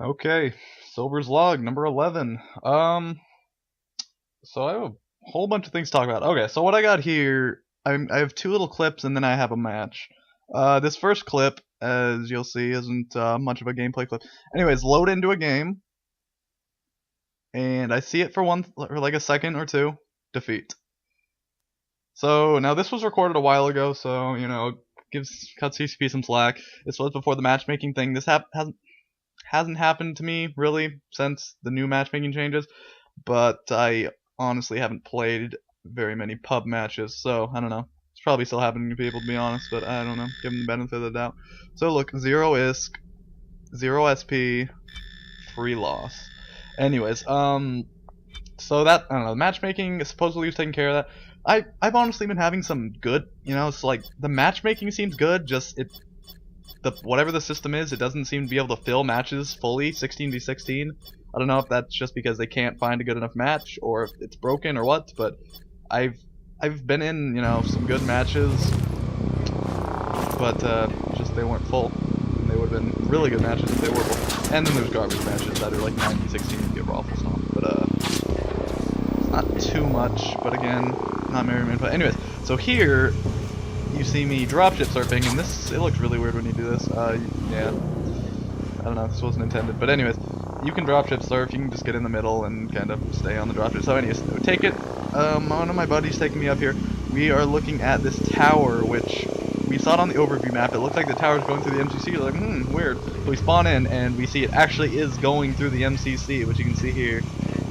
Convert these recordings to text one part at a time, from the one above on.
Okay, Silver's log number 11. So I have a whole bunch of things to talk about. Okay, so what I got here, I have two little clips and then I have a match. This first clip, as you'll see, isn't much of a gameplay clip. Anyways, load into a game, and I see it for like a second or two. Defeat. So now this was recorded a while ago, so gives cut CCP some slack. This was before the matchmaking thing. This hasn't happened to me really since the new matchmaking changes, but I honestly haven't played very many pub matches, so I don't know. It's probably still happening to people, to be honest, but I don't know. Give them the benefit of the doubt. So look, 0 ISK, 0 SP, free loss. Anyways, so that, I don't know, matchmaking supposedly was taking care of that. I've honestly been having some good, it's like the matchmaking seems good, just whatever the system is, it doesn't seem to be able to fill matches fully, 16v16. I don't know if that's just because they can't find a good enough match, or if it's broken or what, but I've been in, some good matches, but just they weren't full. And they would have been really good matches if they were full. And then there's garbage matches that are like 9v16 and get raffle stomp, but it's not too much, but again, not very many. But anyways, so here you see me dropship surfing, and it looks really weird when you do this. Yeah, I don't know, this wasn't intended, but anyways, you can dropship surf, you can just get in the middle and kind of stay on the dropship. So anyways, take it, one of my buddies taking me up here. We are looking at this tower, which we saw it on the overview map. It looked like the tower's going through the MCC. We're like, weird. So we spawn in, and we see it actually is going through the MCC, which you can see here.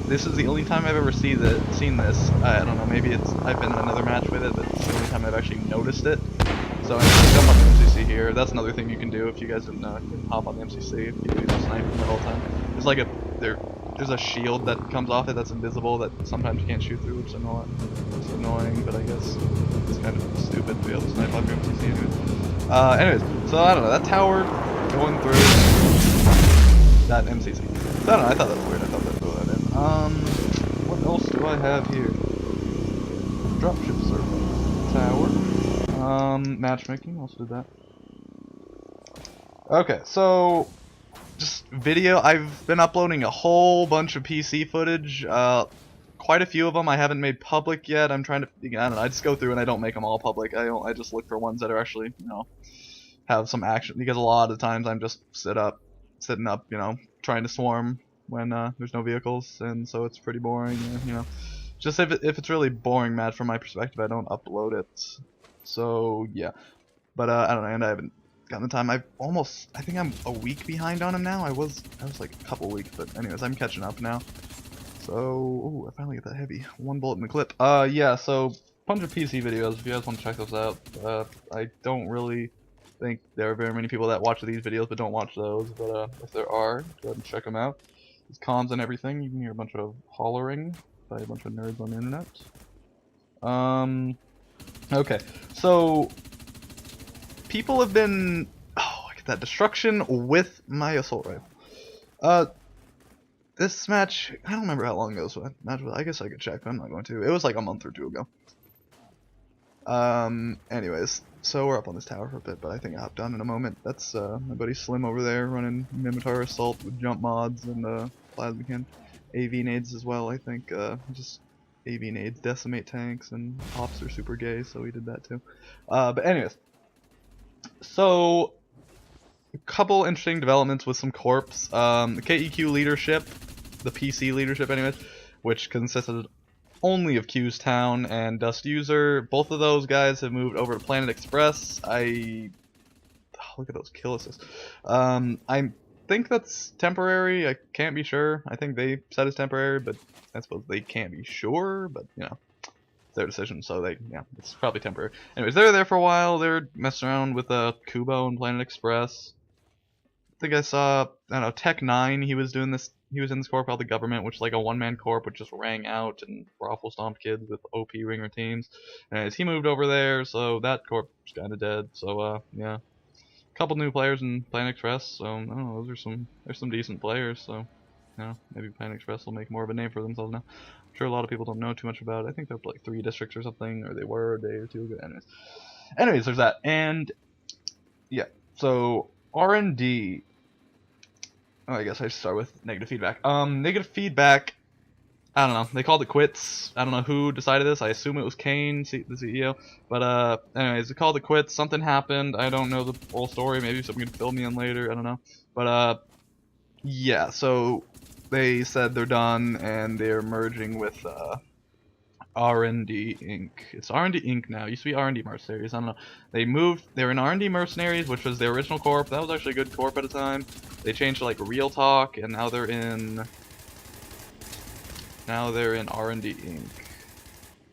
This is the only time I've ever seen this. I don't know, maybe I've been in another match with it, but it's the only time I've actually noticed it. So I'm gonna jump on the MCC here. That's another thing you can do if you guys didn't know. You can hop on the MCC if you do snipe the whole time. There's like there's a shield that comes off it that's invisible that sometimes you can't shoot through, which is annoying, but I guess it's kind of stupid to be able to snipe off your MCC anyways, so I don't know, that tower going through that MCC. So I don't know, I thought that was weird. I thought that threw that in. What else do I have here? Dropship server. Tower. Matchmaking, also did that. Okay, so just video. I've been uploading a whole bunch of PC footage. Quite a few of them I haven't made public yet. I'm trying to, I don't know, I just go through and I don't make them all public. I just look for ones that are actually, have some action, because a lot of times I'm just sitting up, trying to swarm when there's no vehicles, and so it's pretty boring, Just if it's really boring match from my perspective, I don't upload it. So yeah, but I don't know, and I haven't gotten the time. I think I'm a week behind on them now. I was like a couple weeks, but anyways, I'm catching up now. So, ooh, I finally get that heavy. One bullet in the clip. Yeah, so bunch of PC videos if you guys want to check those out. I don't really think there are very many people that watch these videos but don't watch those, but if there are, go ahead and check them out. There's cons and everything. You can hear a bunch of hollering by a bunch of nerds on the internet. Okay, so people have been, look at that, destruction with my assault rifle. This match, I don't remember how long ago this match was. I guess I could check, but I'm not going to. It was like a month or two ago. Anyways, so we're up on this tower for a bit, but I think I'll hop down in a moment. That's my buddy Slim over there running Mimitar Assault with jump mods and plasma can. AV nades as well, I think. Just AV nades decimate tanks, and Pops are super gay, so we did that too. But anyways, so a couple interesting developments with some corps. The KEQ leadership, the PC leadership anyways, which consisted only of Q's Town and Dust User. Both of those guys have moved over to Planet Express. Look at those kill assists. I think that's temporary. I can't be sure. I think they said it's temporary, but I suppose they can't be sure, but it's their decision, so it's probably temporary. Anyways, they're there for a while. They're messing around with Kubo and Planet Express. I think I saw, I don't know, Tech 9, he was doing this, he was in this corp called the Government, which is like a one-man corp, which just rang out and raffle stomped kids with OP ringer teams. Anyways, he moved over there, so that corp's kinda dead, so yeah. A couple new players in Planet Express, so I don't know, there's some decent players, so maybe Planet Express will make more of a name for themselves now. I'm sure a lot of people don't know too much about it. I think they're up to like 3 districts or something, or they were a day or two ago. Anyways, there's that, and yeah, so R&D. Oh, I guess I should start with negative feedback. Negative feedback. I don't know. They called it quits. I don't know who decided this. I assume it was Kane, the CEO. But anyways, they called it quits. Something happened. I don't know the full story. Maybe someone can fill me in later. I don't know. But yeah. So they said they're done and they're merging with R&D Inc. It's R&D Inc. now. It used to be R&D Mercenaries. I don't know. They moved. They were in R&D Mercenaries, which was their original corp. That was actually a good corp at the time. They changed to like Real Talk, and now they're in. Now they're in R&D Inc.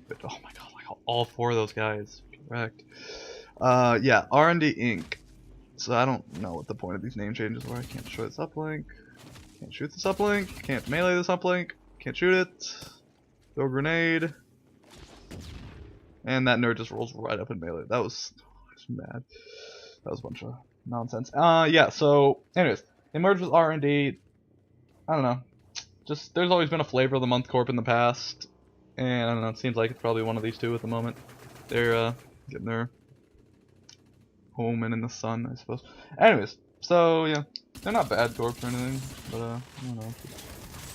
But, oh my god, like all four of those guys. Correct. Yeah, R&D Inc. So I don't know what the point of these name changes were. I can't destroy this uplink. Can't shoot this uplink. Can't melee this uplink. Can't shoot it. Throw a grenade. And that nerd just rolls right up in melee. That was mad. That was a bunch of nonsense. Yeah, so, anyways, they merged with R&D. I don't know. Just, there's always been a flavor of the month corp in the past. And, I don't know, it seems like it's probably one of these two at the moment. They're, getting their home and in the sun, I suppose. Anyways, so, yeah. They're not bad corps or anything, but, I don't know.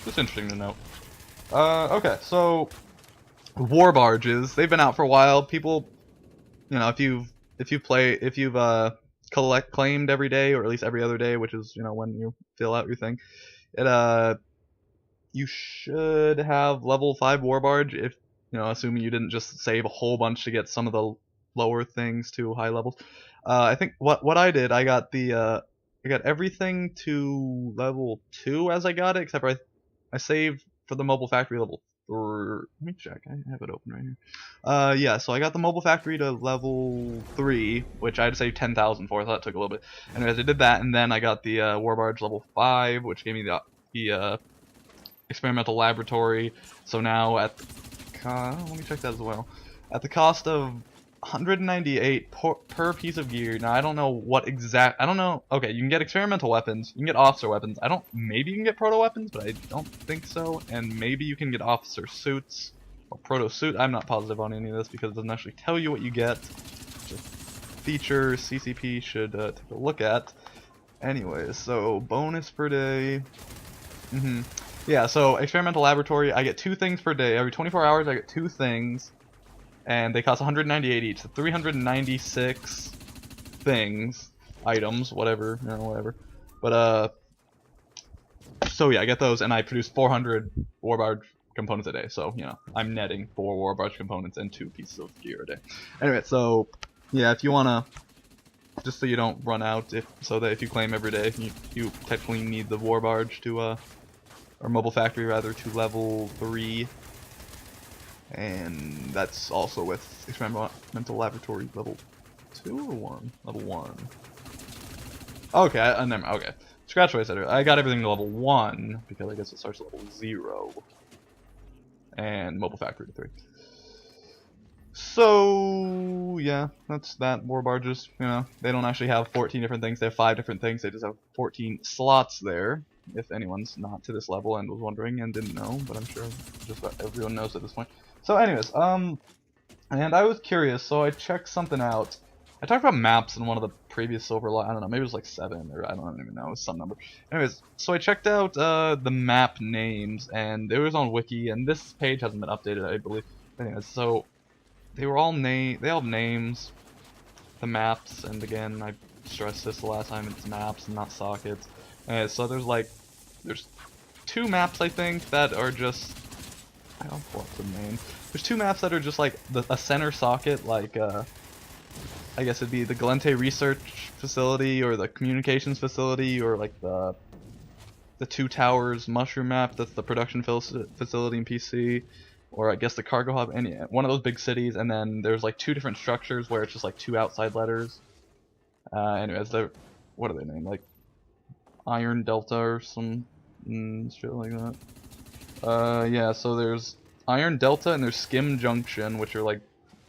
Just interesting to note. Okay, so warbarges, they've been out for a while. People, you know, if you've claimed every day, or at least every other day, which is, you know, when you fill out your thing, it you should have level 5 warbarge, if, you know, assuming you didn't just save a whole bunch to get some of the lower things to high levels. I think what I did, I got everything to level 2 as I got it, except for I saved for the mobile factory level 3. Let me check. I have it open right here. Yeah, so I got the mobile factory to level 3, which I had to save 10,000 for. I thought it took a little bit. Anyways, I did that, and then I got the warbarge level 5, which gave me the experimental laboratory. So now at let me check that as well. At the cost of 198 per piece of gear. Now I don't know what exact. I don't know. Okay, you can get experimental weapons. You can get officer weapons. I don't. Maybe you can get proto weapons, but I don't think so. And maybe you can get officer suits or proto suit. I'm not positive on any of this because it doesn't actually tell you what you get. Just features CCP should take a look at. Anyways, so bonus per day. Yeah. So experimental laboratory. I get 2 things per day. Every 24 hours, I get 2 things. And they cost 198 each, so 396 things, items, whatever, you know, whatever. But so yeah, I get those, and I produce 400 warbarge components a day. So you know, I'm netting 4 warbarge components and 2 pieces of gear a day. Anyway, so yeah, if you wanna, just so you don't run out, if you claim every day, you technically need the warbarge to or mobile factory rather, to level 3. And that's also with experimental laboratory level 2 or 1? Level 1. Okay, okay. Scratch what I said earlier. I got everything to level 1 because I guess it starts at level 0. And mobile factory to 3. So yeah, that's that. Warbarges, you know, they don't actually have 14 different things. They have 5 different things. They just have 14 slots there. If anyone's not to this level and was wondering and didn't know, but I'm sure just about everyone knows at this point. So anyways, and I was curious, so I checked something out. I talked about maps in one of the previous Silver I don't know, maybe it was like 7, or I don't even know, it was some number. Anyways, so I checked out the map names, and it was on Wiki, and this page hasn't been updated, I believe. Anyways, so they all have names, the maps, and again, I stressed this the last time, it's maps and not sockets. Anyways, so there's 2 maps, I think, that are just, I don't know what's the name. There's 2 maps that are just like a center socket, like I guess it'd be the Galente Research Facility or the Communications Facility, or like the 2 Towers Mushroom map. That's the production facility in PC, or I guess the cargo hub. Any one of those big cities, and then there's like 2 different structures where it's just like 2 outside letters. Anyways, what are they named? Like Iron Delta or some shit like that. Yeah, so there's Iron Delta and there's Skim Junction, which are like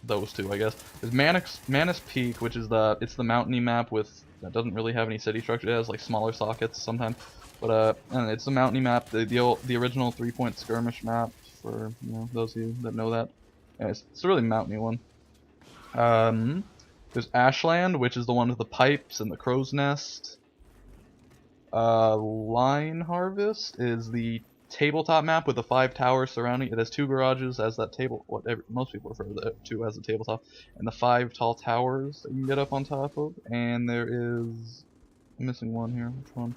those 2, I guess. There's Manus Peak, which is it's the mountainy map that doesn't really have any city structure. It has like smaller sockets sometimes, but and it's the mountainy map, the original 3-point skirmish map for, you know, those of you that know that. Yeah, it's a really mountainy one. There's Ashland, which is the one with the pipes and the crow's nest. Line Harvest is the tabletop map with the 5 towers surrounding it. It has 2 garages as that table, most people refer to as a tabletop, and the 5 tall towers that you can get up on top of. And there is, I'm missing one here. Which one?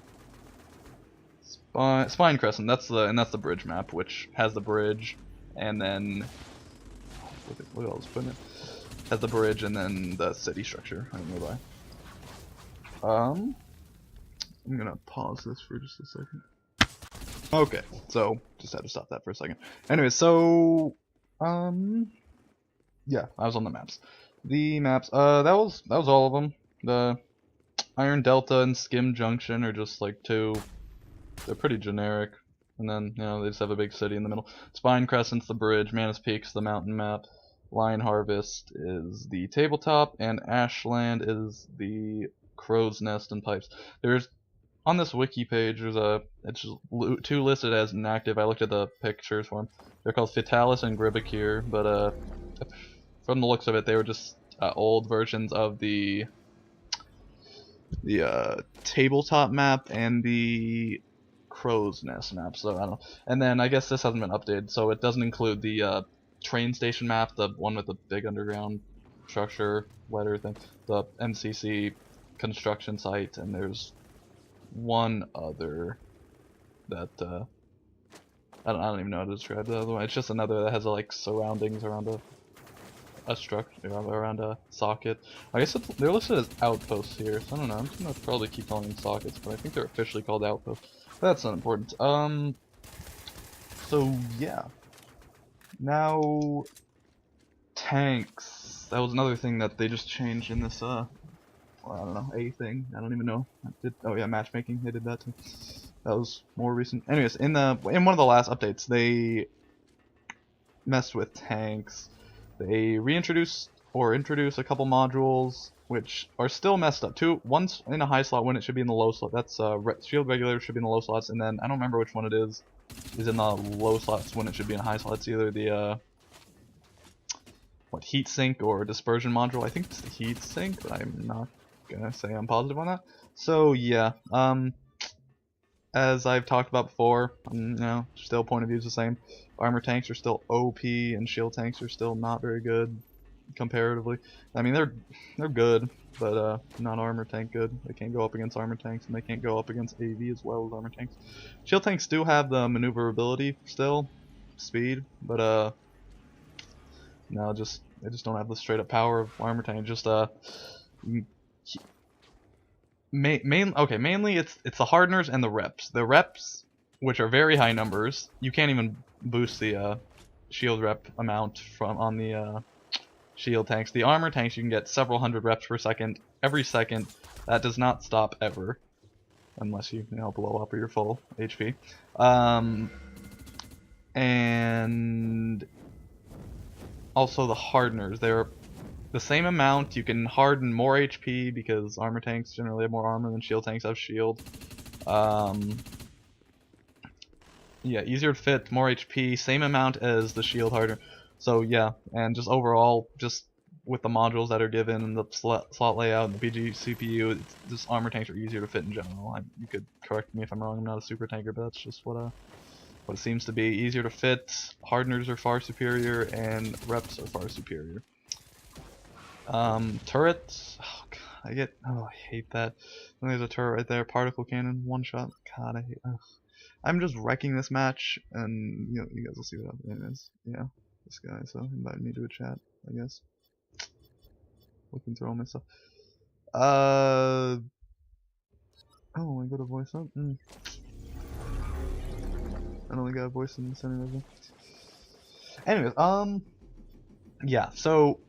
Spine Crescent. That's the bridge map, which has the bridge, and then look at all this equipment. Has the bridge and then the city structure right nearby. I'm gonna pause this for just a second. Okay, so just had to stop that for a second. Anyway, so yeah, I was on the maps. The maps, that was all of them. The Iron Delta and Skim Junction are just like two. They're pretty generic. And then, you know, they just have a big city in the middle. Spine Crescent's the bridge, Manus Peak's the mountain map, Lion Harvest is the tabletop, and Ashland is the crow's nest and pipes. There's on this wiki page, it's just 2 listed as inactive. I looked at the pictures for them. They're called Fatalis and Gribakir, but from the looks of it, they were just old versions of the tabletop map and the crow's nest map. So I don't know. And then I guess this hasn't been updated, so it doesn't include the train station map, the one with the big underground structure letter thing, the MCC construction site, and there's one other that I don't even know how to describe the other one. It's just another that has like surroundings around a structure, around a socket. I guess they're listed as outposts here, so I don't know. I'm just gonna probably keep calling them sockets, but I think they're officially called outposts. But that's not important. So yeah. Now tanks. That was another thing that they just changed in this well, I don't know, a thing. I don't even know. Oh yeah, matchmaking. They did that too. That was more recent. Anyways, in one of the last updates, they messed with tanks. They reintroduced or introduced a couple modules which are still messed up. One's in a high slot when it should be in the low slot. That's shield regulators should be in the low slots, and then I don't remember which one it is in the low slots when it should be in high slots. Either the heat sink or dispersion module. I think it's the heat sink, but I'm not gonna say I'm positive on that. So yeah, as I've talked about before, you know, still point of view is the same. Armor tanks are still OP, and shield tanks are still not very good comparatively. I mean, they're good, but not armor tank good. They can't go up against armor tanks, and they can't go up against AV as well as armor tanks. Shield tanks do have the maneuverability still, speed, but no, they just don't have the straight up power of armor tank. Just mainly it's the hardeners and the reps. The reps, which are very high numbers, you can't even boost the shield rep amount on the shield tanks. The armor tanks, you can get several hundred reps per second every second. That does not stop ever, unless you blow up or you're full HP. And also the hardeners, they're the same amount. You can harden more HP because armor tanks generally have more armor than shield tanks have shield. Yeah, easier to fit, more HP, same amount as the shield hardener. So yeah, and just overall, just with the modules that are given and the slot layout and the BG CPU, just armor tanks are easier to fit in general. You could correct me if I'm wrong. I'm not a super tanker, but that's just what it seems to be. Easier to fit, hardeners are far superior, and reps are far superior. Turrets. Oh god, I hate that. And there's a turret right there. Particle cannon, one shot. God, I hate. Ugh. I'm just wrecking this match, and you guys will see what it is. Yeah, this guy. So invited me to a chat, I guess. Looking through all my stuff. Oh, I got a voice up. I only got a voice in the center of it. Anyways, yeah. So,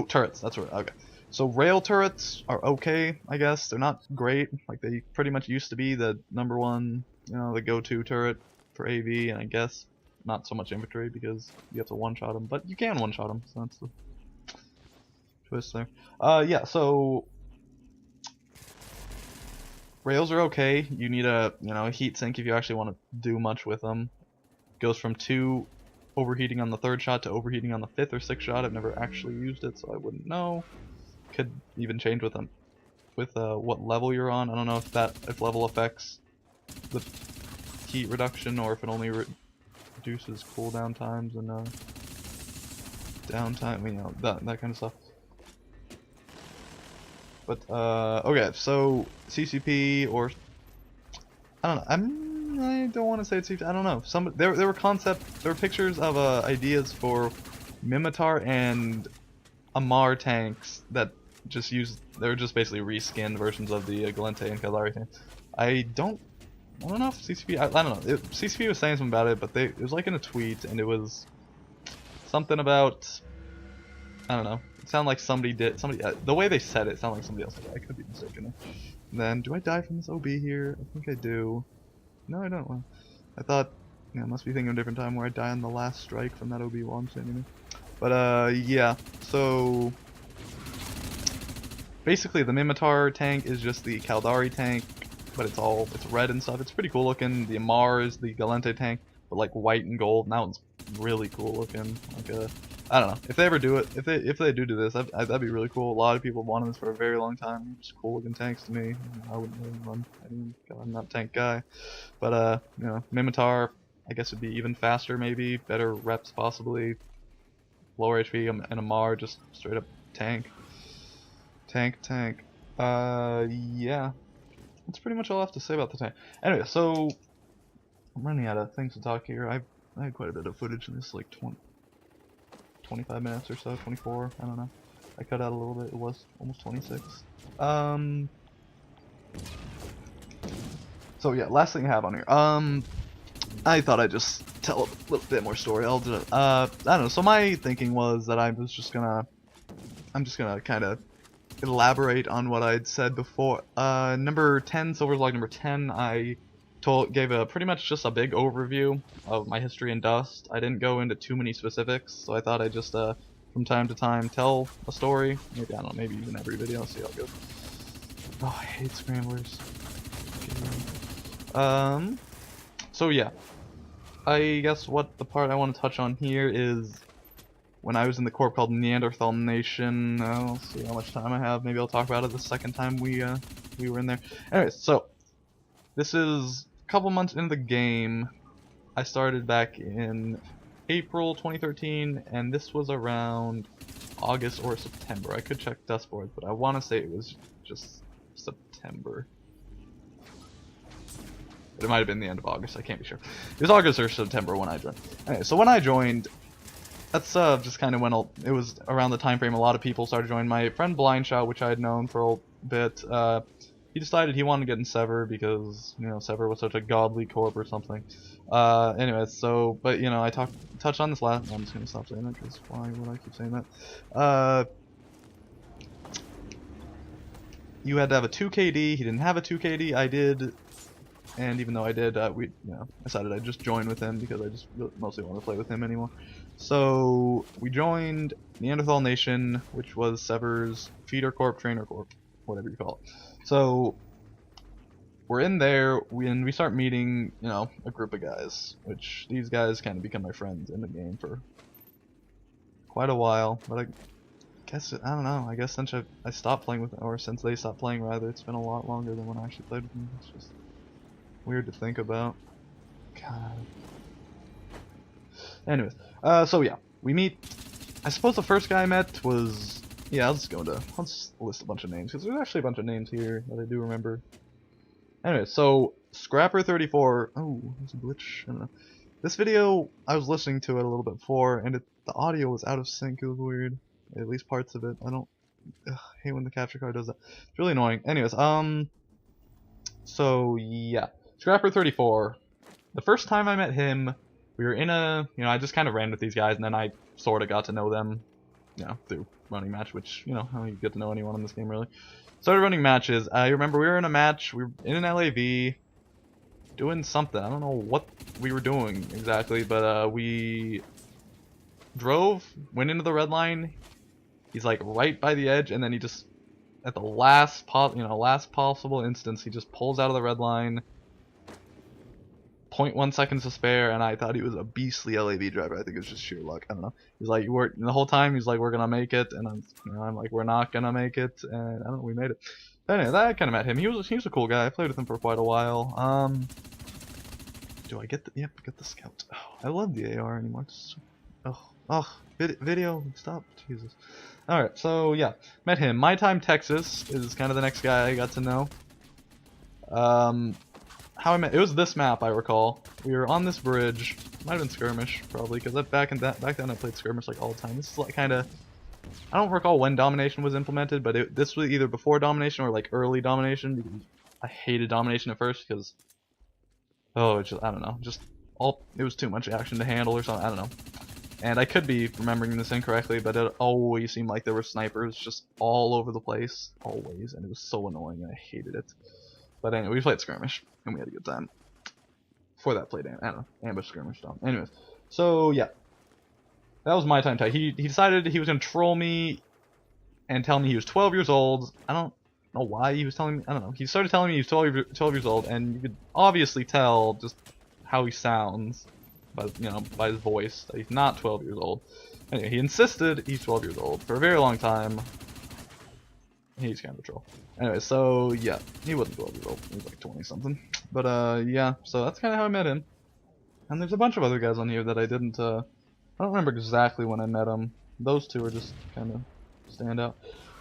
turrets. That's right. Okay. So rail turrets are okay, I guess. They're not great. Like they pretty much used to be the #1, the go-to turret for AV, and I guess not so much infantry because you have to one-shot them, but you can one-shot them. So that's the twist there. Yeah. So rails are okay. You need a heat sink if you actually want to do much with them. Goes from 2 overheating on the 3rd shot to overheating on the 5th or 6th shot. I've never actually used it, so I wouldn't know. Could even change with them with what level you're on. I don't know if level affects the heat reduction, or if it only reduces cooldown times and downtime, you know, that kind of stuff. But okay, so CCP, or I don't know. I don't want to say it's CCP. I don't know. There were pictures of ideas for Mimitar and Amar tanks that they're just basically reskinned versions of the Galente and Kaldari tanks. I don't know if CCP. I don't know. CCP was saying something about it, but it was like in a tweet, and it was something about, I don't know. It sounded like the way they said it sounded like somebody else did. I could be mistaken. And then, do I die from this OB here? I think I do. No, I don't. Well, I thought, I must be thinking of a different time where I die on the last strike from that OB launch anyway. But yeah. So basically, the Mimitar tank is just the Kaldari tank, but it's red and stuff. It's pretty cool looking. The Amar is the Galente tank, but like white and gold. And that one's really cool looking. Like I don't know if they ever do it. If they do this, that'd be really cool. A lot of people wanted this for a very long time. Just cool looking tanks to me. I wouldn't really run. I'm not a tank guy, but you know, Mimitar, I guess would be even faster, maybe better reps possibly. Lower HP, and Amar just straight up tank. Yeah. That's pretty much all I have to say about the tank. Anyway, so I'm running out of things to talk here. I had quite a bit of footage in this, like 25 minutes or so, 24, I don't know. I cut out a little bit, it was almost 26. So yeah, last thing I have on here. I thought I'd just tell a little bit more story. I don't know, so my thinking was that I'm just gonna kind of elaborate on what I'd said before. Number 10, Silver's Log number 10, I gave pretty much just a big overview of my history in Dust. I didn't go into too many specifics, so I thought I'd just from time to time tell a story. Maybe, I don't know, maybe even every video, see how it goes. Oh, I hate scramblers. So yeah, I guess what the part I want to touch on here is when I was in the corp called Neanderthal Nation. I'll see how much time I have. Maybe I'll talk about it the second time we were in there. Anyways, so this is a couple months into the game. I started back in April 2013, and this was around August or September. I could check Dustboard, but I want to say it was just September. But it might have been the end of August, I can't be sure. It was August or September when I joined. Anyway, so when I joined, that's just kind of when it was around the time frame a lot of people started joining. My friend Blindshot, which I had known for a bit, he decided he wanted to get in Sever because, you know, Sever was such a godly corp or something. Anyways, so, but, you know, I touched on this last. I'm just gonna stop saying that because why would I keep saying that? You had to have a 2KD. He didn't have a 2KD. I did. And even though I did, we decided I'd just join with him because I just mostly want to play with him anymore. So we joined Neanderthal Nation, which was Sever's feeder corp, trainer corp, whatever you call it. So we're in there, and we start meeting, you know, a group of guys, which these guys kind of become my friends in the game for quite a while. But I guess, I don't know, I guess since I stopped playing with them, or since they stopped playing rather, it's been a lot longer than when I actually played with them. It's just weird to think about. God. Anyways, so yeah, we meet. I suppose the first guy I met was, yeah, let's list a bunch of names because there's actually a bunch of names here that I do remember. Anyway, so Scrapper34. Oh, there's a glitch. I don't know. This video, I was listening to it a little bit before, and the audio was out of sync. It was weird. At least parts of it. I hate when the capture card does that. It's really annoying. Anyways, so yeah, Scrapper34. The first time I met him, we were in I just kind of ran with these guys, and then I sort of got to know them, through running match, which, how you get to know anyone in this game, really. Started running matches. I remember we were in a match, we were in an LAV, doing something. I don't know what we were doing exactly, but we went into the red line. He's like right by the edge, and then he just, at the last possible instance, he just pulls out of the red line. 0.1 seconds to spare, and I thought he was a beastly LAV driver. I think it was just sheer luck. I don't know. He's like, the whole time he's like, we're gonna make it, and I'm like, we're not gonna make it, and I don't know, we made it. Anyway, I kind of met him. He was a cool guy. I played with him for quite a while. Do I get the? Yep, get the scout. Oh, I love the AR anymore. Video, stop, Jesus. All right, so yeah, met him. My Time Texas is kind of the next guy I got to know. How I met, it was this map, I recall. We were on this bridge. Might have been skirmish probably, because back then I played skirmish like all the time. This is like kind of, I don't recall when domination was implemented, but this was either before domination or like early domination, because I hated domination at first because, oh, it's just, I don't know, just it was too much action to handle or something. I don't know. And I could be remembering this incorrectly, but it always seemed like there were snipers just all over the place, always, and it was so annoying and I hated it. But anyway, we played skirmish and we had a good time. Before that, played I don't know, ambush skirmish stuff. Anyways, so yeah, that was my time tag. He decided he was gonna troll me and tell me he was 12 years old. I don't know why he was telling me. I don't know. He started telling me he was 12 years old, and you could obviously tell just how he sounds by by his voice that he's not 12 years old. Anyway, he insisted he's 12 years old for a very long time. He's kind of a troll. Anyway, so yeah, he wasn't 12 years old. He was like 20 something. But yeah, so that's kind of how I met him. And there's a bunch of other guys on here that I didn't. I don't remember exactly when I met them. Those two are just kind of stand out.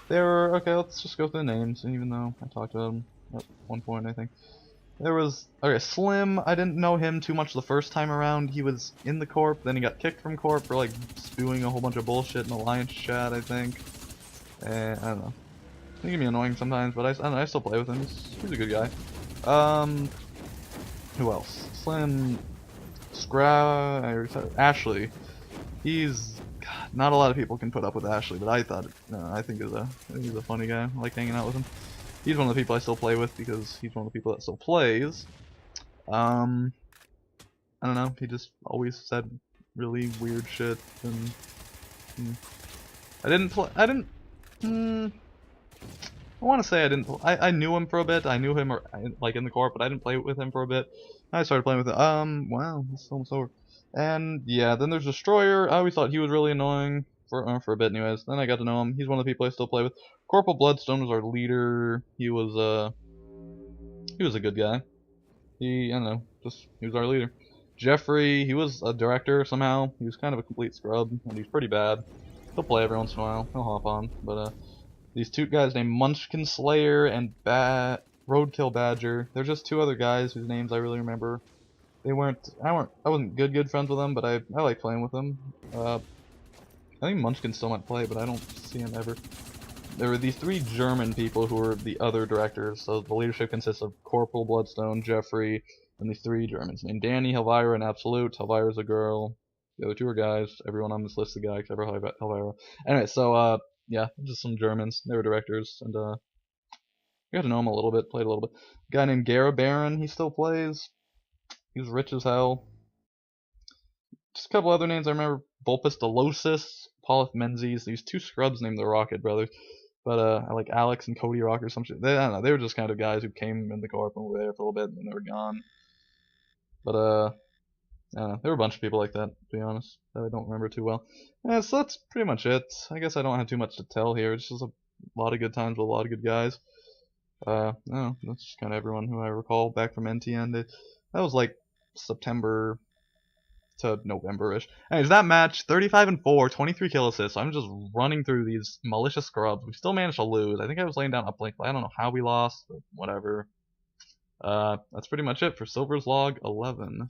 They were okay. Let's just go through the names. Even though I talked to them at one point, I think there was Slim. I didn't know him too much the first time around. He was in the corp, then he got kicked from corp for like spewing a whole bunch of bullshit in Alliance chat, I think. And I don't know. He can be annoying sometimes, but I don't know, I still play with him. He's a good guy. Who else? Slim, Ashley. God, not a lot of people can put up with Ashley, but I think he's a funny guy. I like hanging out with him. He's one of the people I still play with because he's one of the people that still plays. I don't know. He just always said really weird shit, and I want to say I didn't. I knew him for a bit. I knew him like in the corp, but I didn't play with him for a bit. I started playing with him. Wow, this is almost over. And yeah, then there's Destroyer. I always thought he was really annoying for a bit, anyways. Then I got to know him. He's one of the people I still play with. Corporal Bloodstone was our leader. He was a good guy. I don't know, he was our leader. Jeffrey, he was a director somehow. He was kind of a complete scrub, and he's pretty bad. He'll play every once in a while. He'll hop on, but these two guys named Munchkin Slayer and Roadkill Badger. They're just two other guys whose names I really remember. I wasn't good friends with them, but I like playing with them. I think Munchkin still might play, but I don't see him ever. There were these three German people who were the other directors, so the leadership consists of Corporal Bloodstone, Jeffrey, and these three Germans named Danny, Helvira, and Absolute. Helvira's a girl. The other two are guys. Everyone on this list is a guy except for Helvira. Anyway, so yeah, just some Germans. They were directors, and I got to know him a little bit, played a little bit. A guy named Gara Baron, he still plays. He was rich as hell. Just a couple other names I remember. Vulpus Delosis, Paulus Menzies, these two scrubs named the Rocket Brothers. But I like Alex and Cody Rock or some shit. I don't know, they were just kind of guys who came in the corp and were there for a little bit and then they were gone. But I don't know, there were a bunch of people like that, to be honest, that I don't remember too well. Yeah, so that's pretty much it. I guess I don't have too much to tell here. It's just a lot of good times with a lot of good guys. No, that's just kind of everyone who I recall back from NTN. That was like September to November-ish. Anyways, that match, 35-4, 23 kill assists. I'm just running through these malicious scrubs. We still managed to lose. I think I was laying down uplink, but I don't know how we lost, but whatever. That's pretty much it for Silver's Log 11.